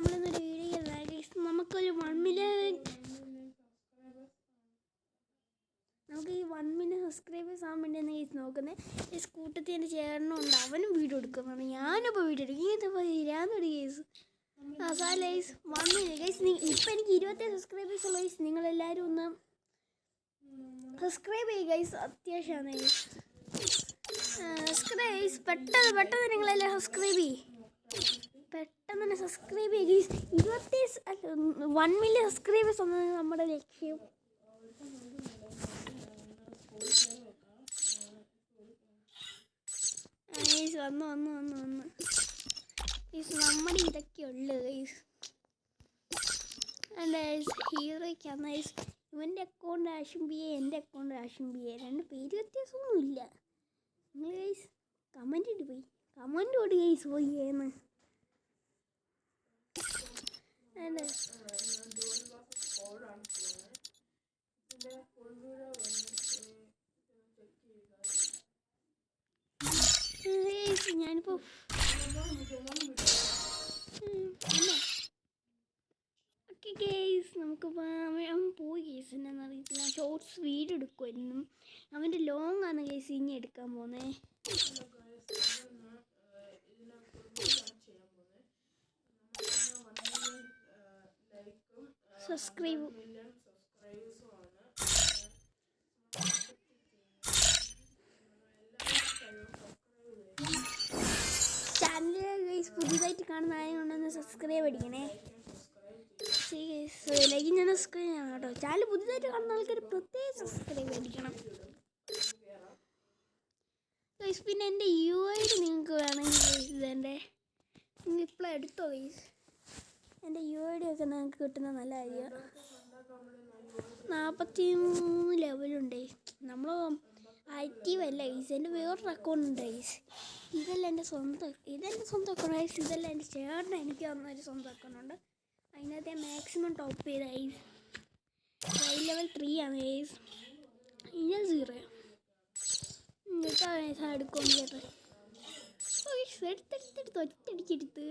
നമ്മളിന്നൊരു video guys. നമുക്കൊരു 1 million നമുക്ക് ഈ 1 മില്യൺ സബ്സ്ക്രൈബേഴ്സ് ആകാൻ വേണ്ടിയാണ് ഗൈസ് നോക്കുന്നത്. ഈ കൂട്ടത്തിൽ എൻ്റെ ചേട്ടനുണ്ട്, അവനും വീഡിയോ എടുക്കുന്നതാണ്. ഞാനിപ്പോൾ വീഡിയോ എടുക്കും. ഇതിപ്പോൾ ഇരാന്നൊരു കേസ് ഗൈസ് 1 മില്യൺ ഗൈസ്. ഇപ്പം എനിക്ക് 27 സബ്സ്ക്രൈബേഴ്സ് ഉള്ള ഗൈസ്. നിങ്ങളെല്ലാവരും ഒന്ന് സബ്സ്ക്രൈബ് ചെയ്യുക ഗൈസ്, അത്യാവശ്യമാണ് ഗൈസ്. സബ്സ്ക്രൈബ് ഗൈസ്, പെട്ടെന്ന് നിങ്ങളെല്ലാം സബ്സ്ക്രൈബ് ചെയ്യും. പെട്ടെന്ന് തന്നെ സബ്സ്ക്രൈബ് ചെയ്യുക ഗൈസ്. 1 മില്യൺ സബ്സ്ക്രൈബേഴ്സ് ആണ് നമ്മുടെ ലക്ഷ്യം. ഗൈസ് വന്നു ഗൈസ്. നമ്മുടെ ഇതൊക്കെ ഉള്ളു ഗൈസ്. അല്ല ഗൈസ്, ഹീറോയ്ക്കാണ് ഗൈസ്. ഇവൻ്റെ അക്കൗണ്ട് ആശുംബിയെ, എൻ്റെ അക്കൗണ്ട് ആശുംബിയെ, 2 പേര് വ്യത്യാസമൊന്നുമില്ല. നിങ്ങൾ ഗൈസ് കമൻറ്റ് ഇട്ട് പോയി, കമൻറ്റ് ഓടി ഗൈസ് പോയി എന്ന്. അല്ലേ ഞാനിപ്പോൾ ഓക്കെ ഗൈസ്, നമുക്ക് അവൻ പോയി ഗൈസ്. എന്നാന്ന് അറിയത്തില്ല, ഷോർട്സ് വീഡിയോ എടുക്കുമായിരുന്നു. അവൻ്റെ ലോങ് ആണ് ഗൈസ് ഇനി എടുക്കാൻ പോകുന്നത്. സബ്സ്ക്രൈബ് ചാനൽ ഗൈസ് പുതിയതായിട്ട് കാണുന്ന ആയതുകൊണ്ടൊന്ന് സബ്സ്ക്രൈബ് അടിക്കണേ. ലൈക്ക് ഞാൻ സബ്സ്ക്രൈബ് ചെയ്യണം കേട്ടോ. ചാനൽ പുതിയതായിട്ട് കാണുന്ന ആൾക്കാർ പ്രത്യേകം സബ്സ്ക്രൈബ് അടിക്കണം ഗൈസ്. പിന്നെ എൻ്റെ UID നിങ്ങൾക്ക് വേണമെങ്കിൽ ഗൈസ് ഇതെൻ്റെ ഇപ്പോൾ എടുത്തോ ഗൈസ്. എൻ്റെ UID ഒക്കെ നിങ്ങൾക്ക് കിട്ടുന്ന നല്ല കാര്യം. 43 ലെവലുണ്ട്. നമ്മൾ ആക്റ്റീവ് അല്ല ഗൈസ്. എൻ്റെ വേറൊരു അക്കൗണ്ട് ഉണ്ട് ഗൈസ്. ഇതെല്ലാം എൻ്റെ സ്വന്തം അക്കൗണ്ട് ഗൈസ്. ഇതെല്ലാം എൻ്റെ ചേട്ടൻ എനിക്ക് തന്നൊരു സ്വന്തം അക്കൗണ്ട് ഉണ്ട്. അതിനകത്ത് മാക്സിമം ടോപ്പ് ചെയ്ത ഗൈസ്. ലെവൽ 3 ആണ് ഗൈസ്. ഇനി 0 എന്നിട്ടാ ഗൈസ് എടുക്കും ചേട്ടൻ. എടുത്തെടുത്ത് ഒറ്റടിച്ചെടുത്ത്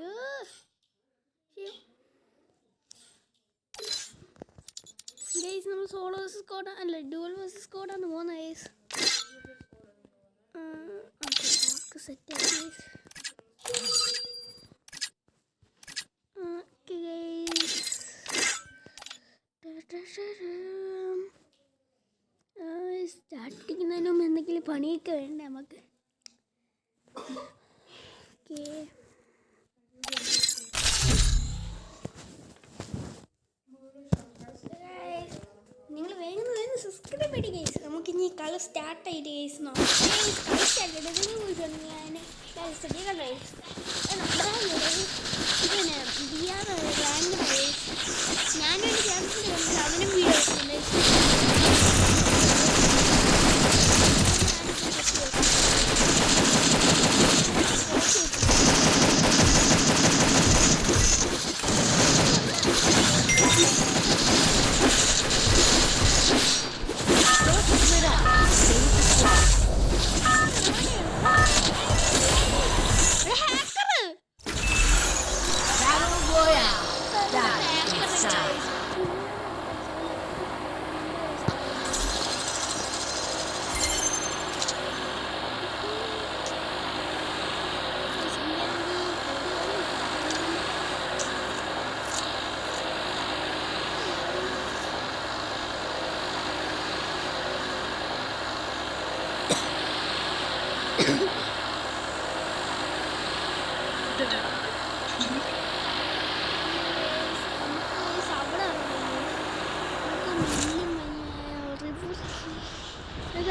ഗൈസ്. നമ്മൾ സോളോ വേഴ്സസ് സ്ക്വാഡ് അല്ല ഡ്യുവൽ വേഴ്സസ് സ്ക്വാഡാണ് പോകുന്നത് ഗൈസ്. സെറ്റ് ആയി ഗൈസ്. ഓക്കെ ഗൈസ്, സ്റ്റാർട്ടിക്കുന്നതിന് മുമ്പ് എന്തെങ്കിലും പണിയൊക്കെ വേണ്ടേ നമുക്ക്. ഓക്കെ നിങ്ങൾ വേഗം സബ്സ്ക്രൈബ് ചെയ്ത് ഗൈസ്. നമുക്കിനി കളി സ്റ്റാർട്ടായിട്ട് ഗൈസ് നോക്കാം. പിന്നെ ബിആർ റാങ്ക് ഞാനൊരു ക്യാൻസൽ ചെയ്യുന്നത് അവനും വീഡിയോ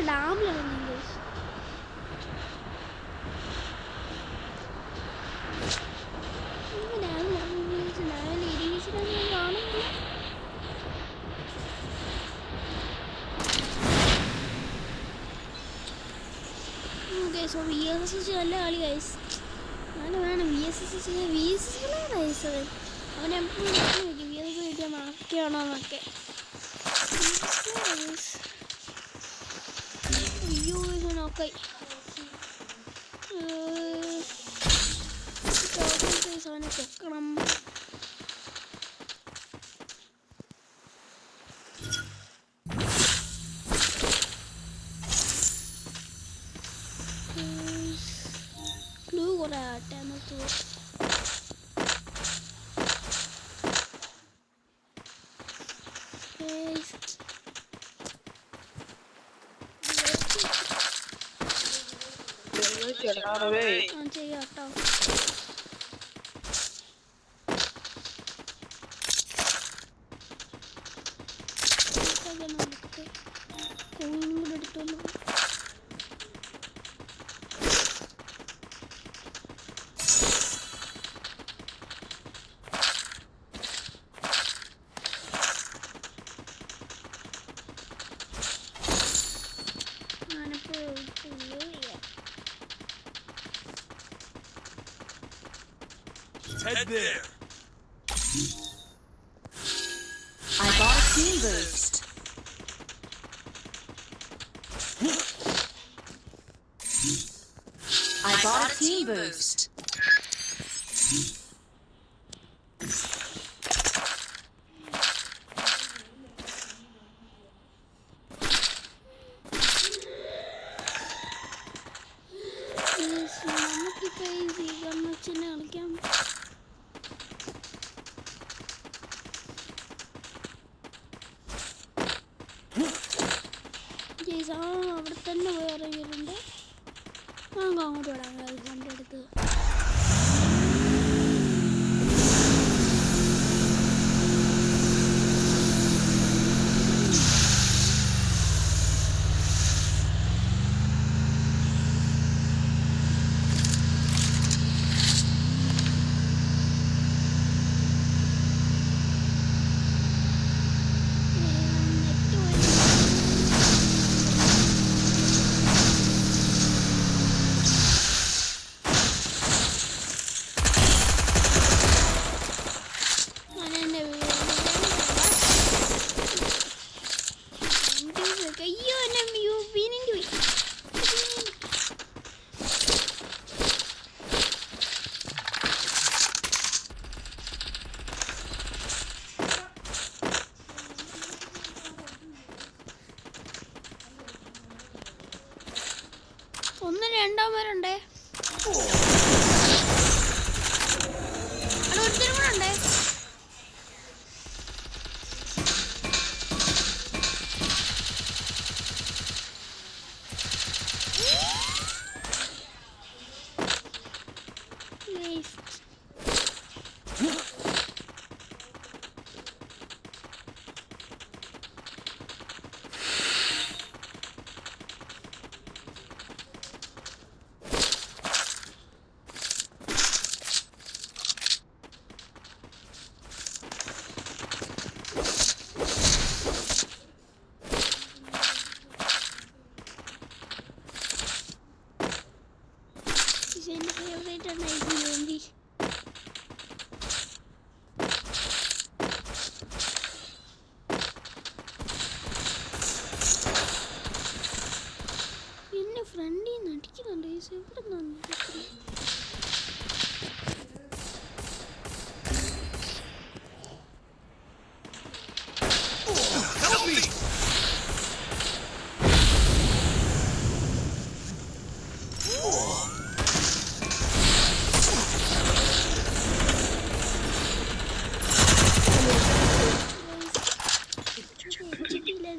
ഡാമിലിറങ്ങി ഗൈസ്. ഗൈസ് VSS നല്ല കളി ഗൈസ്. നല്ല വേണം VSS ഗൈസ്. അവൻ എപ്പോഴും VSS കിട്ടിയാൽ മാർക്കാണോ എന്നൊക്കെ. അയ്യോ ഇത് നോക്കായി അവനെ പൊക്കണം. ഗ്ലൂ കുറേ ആട്ടെ എന്നിട്ട് ചെയ്യാട്ടോ. കോയിനും കൂടെ എടുത്തോണ്ട് Head there. I got a team boost. I got a team boost. നമുക്കിപ്പോൾ ഈ സ്വീകരണച്ചിനെ കളിക്കാം. അവിടെ തന്നെ പോയി ഇറങ്ങിയിട്ടുണ്ട്. നമുക്ക് അങ്ങോട്ട് വിടാം വണ്ടി എടുത്ത്. അയ്യോ എന്നെ വീണിൻ്റെ പോയി. ഒന്നും രണ്ടാം പേരുണ്ടേ. അവിടെ ഒരുത്തരും കൂടെ ഉണ്ടേ. എൻ്റെ ഫേവറേറ്റ് ആണ് വേണ്ടി. എന്നെ ഫ്രണ്ടിൽ നിന്ന് അടിക്കുന്നുണ്ട്. എവിടെ നിന്നാണ്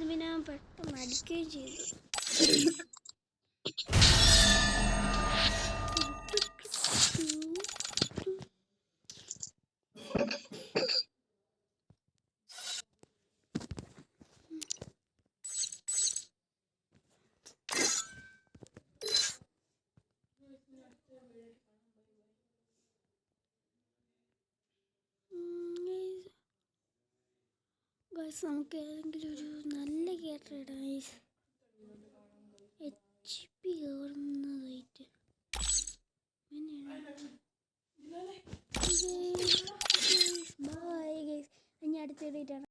പിന്നെ പെട്ടെന്ന് അടിക്കുകയും ചെയ്തു. നമുക്ക് ഏതെങ്കിലും ഒരു നല്ല